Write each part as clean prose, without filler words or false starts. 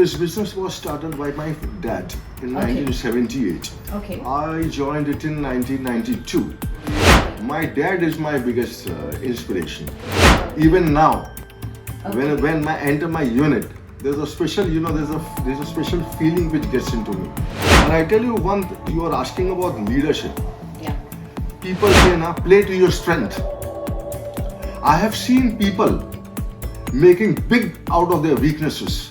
This business was started by my dad in 1978. Okay. I joined it in 1992. My dad is my biggest inspiration. Even now, when I enter my unit, there's a special, there's a special feeling which gets into me. And I tell you you are asking about leadership. Yeah. People say, now play to your strength. I have seen people making big out of their weaknesses.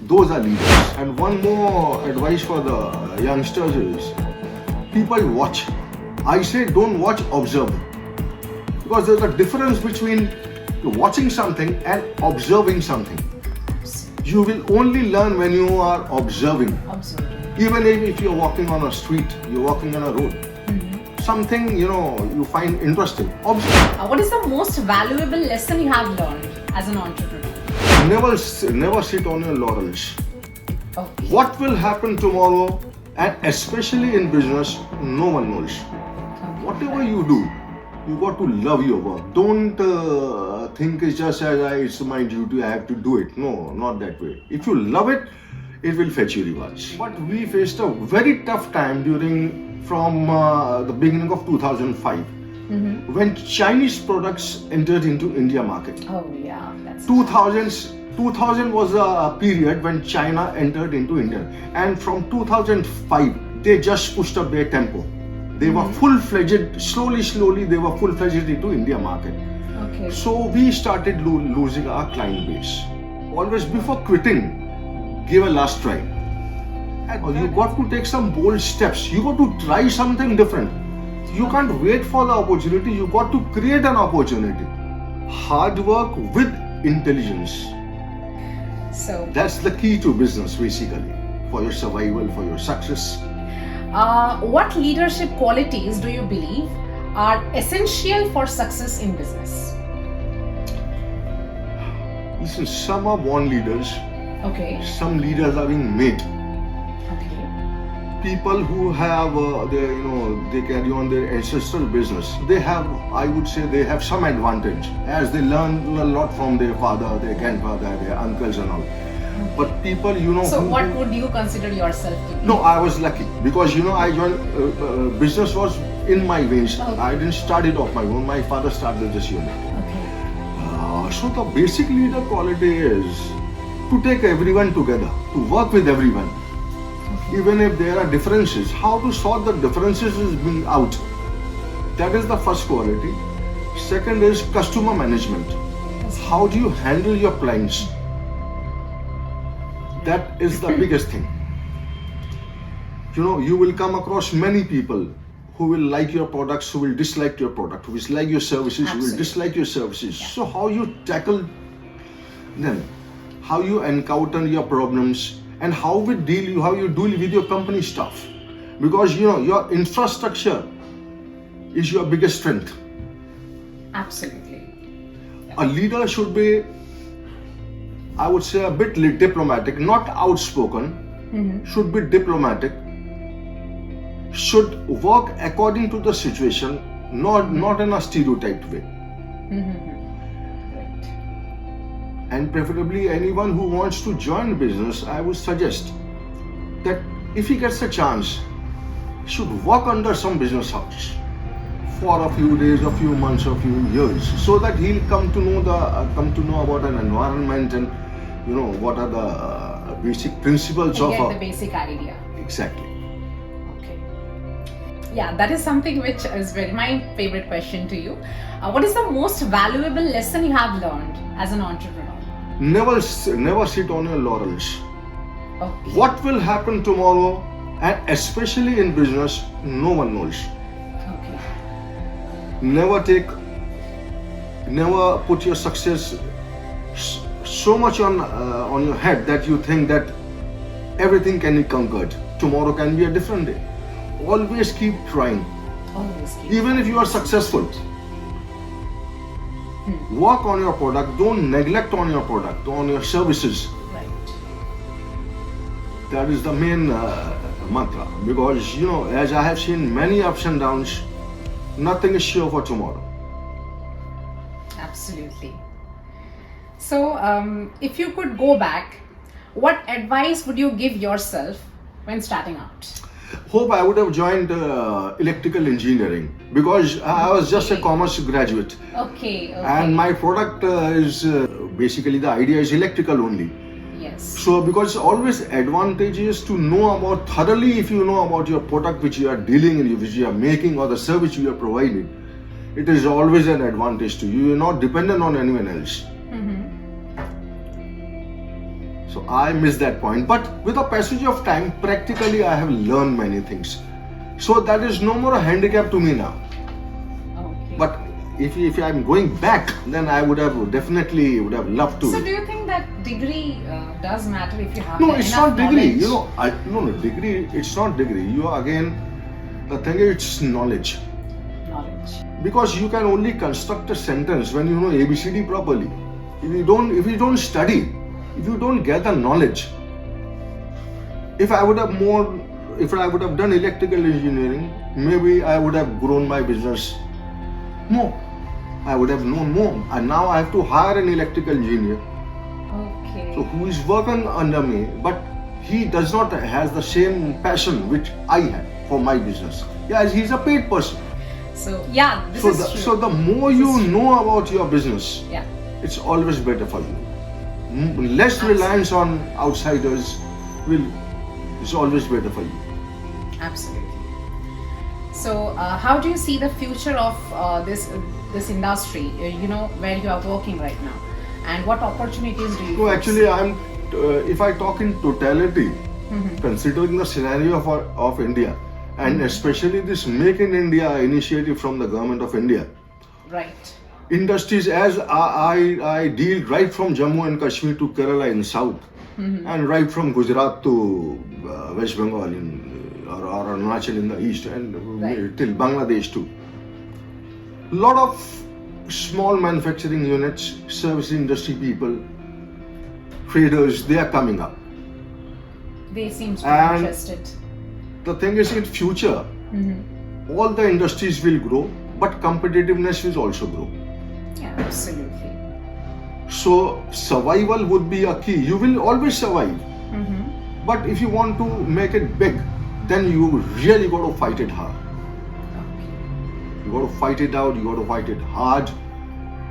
Those are leaders. And one more advice for the youngsters is, people watch. I say don't watch, observe. Because there's a difference between watching something and observing something. You will only learn when you are observing. Even if you're walking on a street, you're walking on a road. Something, you find interesting. Observe. What is the most valuable lesson you have learned as an entrepreneur? Never sit on your laurels. Okay. What will happen tomorrow, and especially in business, no one knows. Whatever you do, you got to love your work. Don't think it's just it's my duty, I have to do it. No, not that way. If you love it, it will fetch you rewards. But we faced a very tough time from the beginning of 2005. When Chinese products entered into India market. Oh yeah, that's 2000 was a period when China entered into India, and from 2005 they just pushed up their tempo. They were full-fledged, slowly they were full-fledged into India market. okay. So we started losing our client base. Always before quitting, give a last try. And you got to take some bold steps. You got to try something different. You can't wait for the opportunity, you got to create an opportunity. Hard work with intelligence. So That's the key to business basically, for your survival, for your success. what leadership qualities do you believe are essential for success in business? Listen, some are born leaders, Okay. some leaders are being made. Okay. People who have they carry on their ancestral business, I would say they have some advantage, as they learn a lot from their father, their grandfather, their uncles and all. But people, So what would you consider yourself to be? No, I was lucky because I joined business was in my veins. Okay. I didn't start it off my own. My father started this unit. Okay. So the basic leader quality is to take everyone together, to work with everyone. Even if there are differences, how to solve the differences is being out. That is the first quality. Second is customer management. How do you handle your clients? That is the biggest thing. You will come across many people who will like your products, who will dislike your product, who will like your services, who will dislike your services. Yeah. So how you tackle them, how you encounter your problems, and how you deal with your company staff. Because your infrastructure is your biggest strength. Absolutely. A leader should be, I would say, a bit diplomatic, not outspoken, should be diplomatic, should work according to the situation, not in a stereotyped way. Right. And preferably anyone who wants to join business, I would suggest that if he gets a chance, should work under some business house for a few days, a few months, a few years, so that he'll come to know about an environment and what are the basic principles of the basic idea. Exactly. Okay. Yeah, that is something which is my favorite question to you. What is the most valuable lesson you have learned as an entrepreneur? Never sit on your laurels. Okay. What will happen tomorrow, and especially in business, no one knows. Okay. Never put your success so much on your head that you think that everything can be conquered. Tomorrow can be a different day. Always keep trying. Even if you are successful, work on your product. Don't neglect on your product, on your services. Right. That is the main mantra. Because as I have seen many ups and downs, nothing is sure for tomorrow. Absolutely. So, if you could go back, what advice would you give yourself when starting out? Hope I would have joined electrical engineering because I was just a commerce graduate. Okay. And my product is basically the idea is electrical only. Yes. So because it's always advantageous to know about thoroughly, if you know about your product which you are dealing in, which you are making, or the service you are providing, it is always an advantage to you. You're not dependent on anyone else. So I missed that point. But with the passage of time, practically I have learned many things. So that is no more a handicap to me now. Okay. But if I'm going back, then I would have definitely loved to. So do you think that degree does matter if you have No, it's enough not degree. knowledge? No, degree. It's not degree. You are again, the thing is, it's knowledge. Knowledge. Because you can only construct a sentence when you know ABCD properly. If you don't study, if you don't gather knowledge. If I would have done electrical engineering, maybe I would have grown my business more. I would have known more. And now I have to hire an electrical engineer. Okay. So who is working under me, but he does not has the same passion which I have for my business. Yeah, he's a paid person. So yeah, this is true. So the more you know about your business, Yeah. it's always better for you. Less reliance on outsiders is always better for you. Absolutely. So, how do you see the future of this industry? Where you are working right now, and what opportunities do you? No, foresee? actually, if I talk in totality, considering the scenario of India, and especially this Make in India initiative from the government of India, Right. industries as I deal right from Jammu and Kashmir to Kerala in south, and right from Gujarat to West Bengal or Arunachal in the east, and Right. till Bangladesh too. Lot of small manufacturing units, service industry people, traders, they are coming up. They seem to be And- interested. The thing is, in future, all the industries will grow, but competitiveness will also grow. Yeah, absolutely. So survival would be a key. You will always survive. But if you want to make it big, then you really got to fight it hard. You got to fight it out, you got to fight it hard.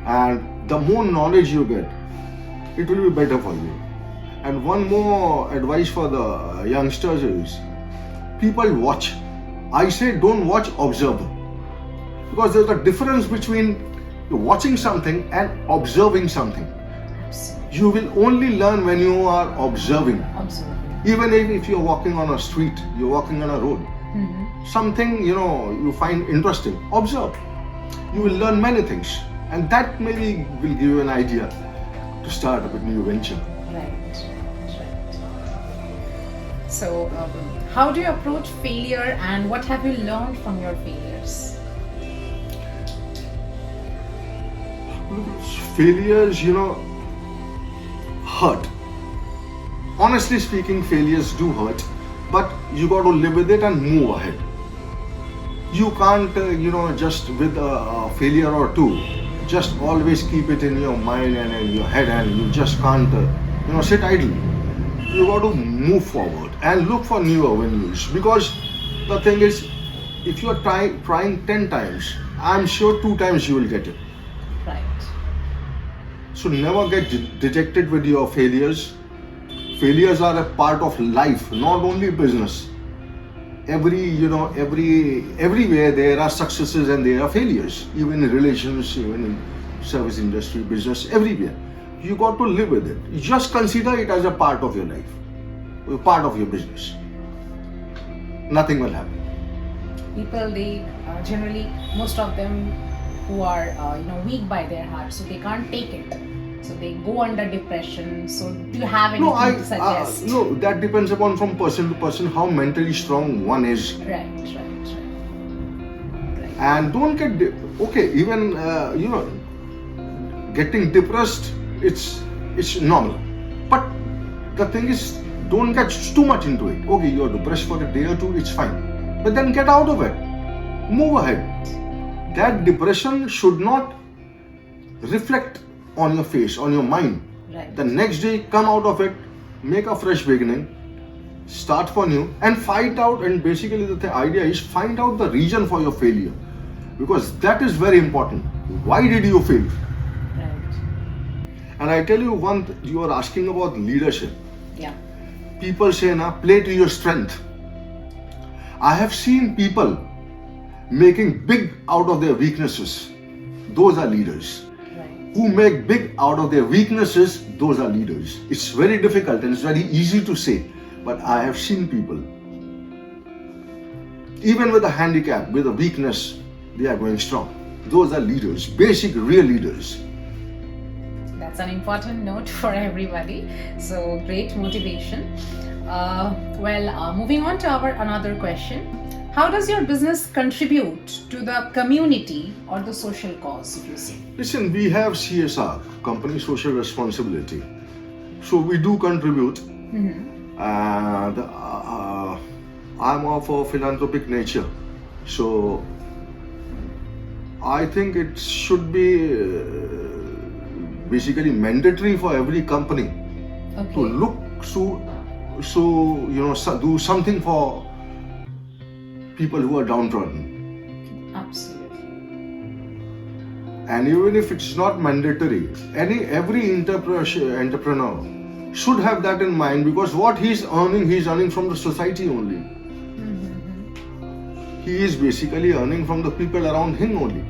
And the more knowledge you get, it will be better for you. And one more advice for the youngsters is, people watch. I say don't watch, observe. Because there's a difference between watching something and observing something. Absolutely. You will only learn when you are observing. Absolutely. Even if you're walking on a street, you're walking on a road, something you find interesting, observe. You will learn many things, and that maybe will give you an idea to start up a new venture. Right. So, how do you approach failure, and what have you learned from your failures? Failures, hurt. Honestly speaking, failures do hurt, but you got to live with it and move ahead. You can't, just with a failure or two, just always keep it in your mind and in your head, and you just can't, sit idle. You got to move forward and look for new avenues, because the thing is, if you are trying 10 times, I'm sure 2 times you will get it. Right. So never get dejected with your failures. Failures are a part of life, not only business. Everywhere there are successes and there are failures. Even in relations, even in service industry, business, everywhere. You got to live with it. You just consider it as a part of your life, a part of your business. Nothing will happen. People, they generally, most of them who are weak by their heart, so they can't take it. So they go under depression. So do you have anything to suggest? No, that depends upon from person to person how mentally strong one is. Right. And don't get even getting depressed, it's normal. But the thing is, don't get too much into it. Okay, you're depressed for a day or two, it's fine. But then get out of it. Move ahead. That depression should not reflect on your face, on your mind. Right. The next day, come out of it make a fresh beginning, start for new, and find out. And basically, the idea is find out the reason for your failure, because that is very important. Why did you fail? Right. And I tell you you are asking about leadership. Yeah. People say, "Na, play to your strength." I have seen people making big out of their weaknesses. Those are leaders. Right. Who make big out of their weaknesses, those are leaders. It's very difficult and it's very easy to say, but I have seen people, even with a handicap, with a weakness, they are going strong. Those are leaders, basic, real leaders. That's an important note for everybody. So great motivation. Moving on to our another question. How does your business contribute to the community or the social cause, if you say? Listen, we have CSR, company social responsibility. So we do contribute. Mm-hmm. And I'm of a philanthropic nature. So I think it should be basically mandatory for every company to look do something for people who are downtrodden. Absolutely. And even if it's not mandatory, every entrepreneur should have that in mind, because what he's earning from the society only. Mm-hmm. He is basically earning from the people around him only.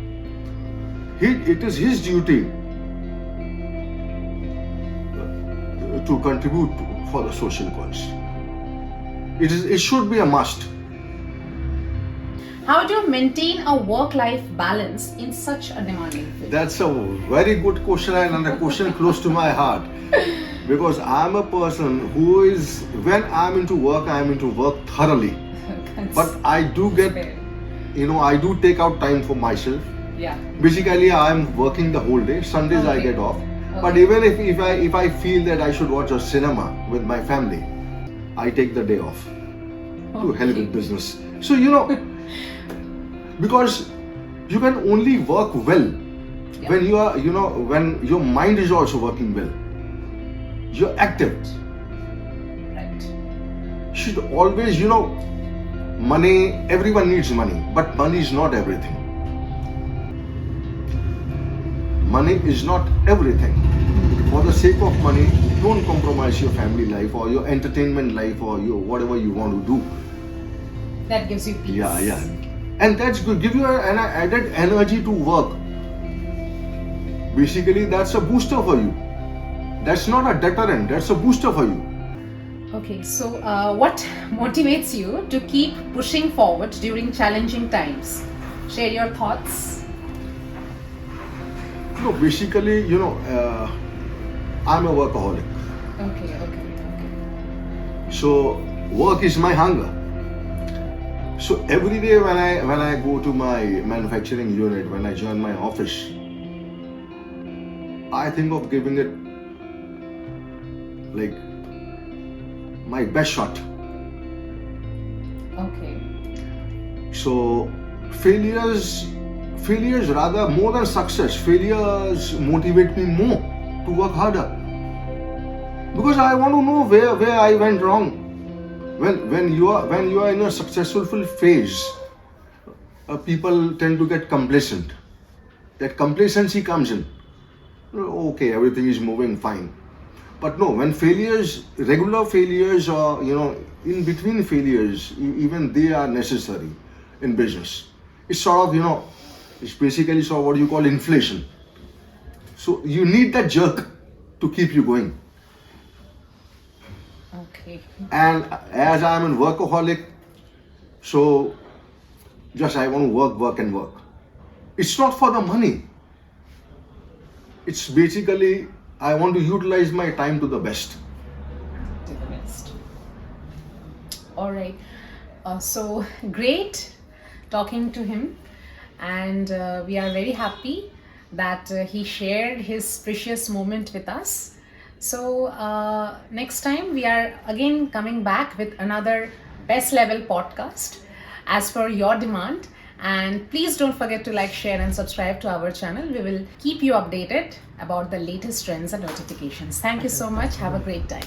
It is his duty to contribute for the social cause. It should be a must. How do you maintain a work-life balance in such a demanding field? That's a very good question, and a question close to my heart. Because I'm a person who is, when I'm into work thoroughly. But I do get, I do take out time for myself. Yeah. Basically, I'm working the whole day. Sundays I get off. But even if I feel that I should watch a cinema with my family, I take the day off to help with business. So, because you can only work well when you are, when your mind is also working well. You're active. Right. Should always, money, everyone needs money, but money is not everything. Money is not everything. For the sake of money, don't compromise your family life or your entertainment life or your whatever you want to do. That gives you peace. Yeah. And that's good. Give you an added energy to work. Basically, that's a booster for you. That's not a deterrent. That's a booster for you. Okay, so what motivates you to keep pushing forward during challenging times? Share your thoughts. No, basically, I'm a workaholic. Okay. So work is my hunger. So every day when I go to my manufacturing unit, when I join my office, I think of giving it like my best shot. Okay. So failures rather more than success, failures motivate me more to work harder, because I want to know where I went wrong. When you are in a successful phase, people tend to get complacent. That complacency comes in. Okay, everything is moving fine. But no, when regular failures or in between failures, even they are necessary in business. It's sort of it's basically sort of what you call inflation. So you need that jerk to keep you going. Okay. And as I am a workaholic, so just I want to work. It's not for the money. It's basically I want to utilize my time to the best. All right. So great talking to him, and we are very happy that he shared his precious moment with us. So next time we are again coming back with another best level podcast as per your demand. And please don't forget to like, share and subscribe to our channel. We will keep you updated about the latest trends and notifications. Thank you so much. Have a great time.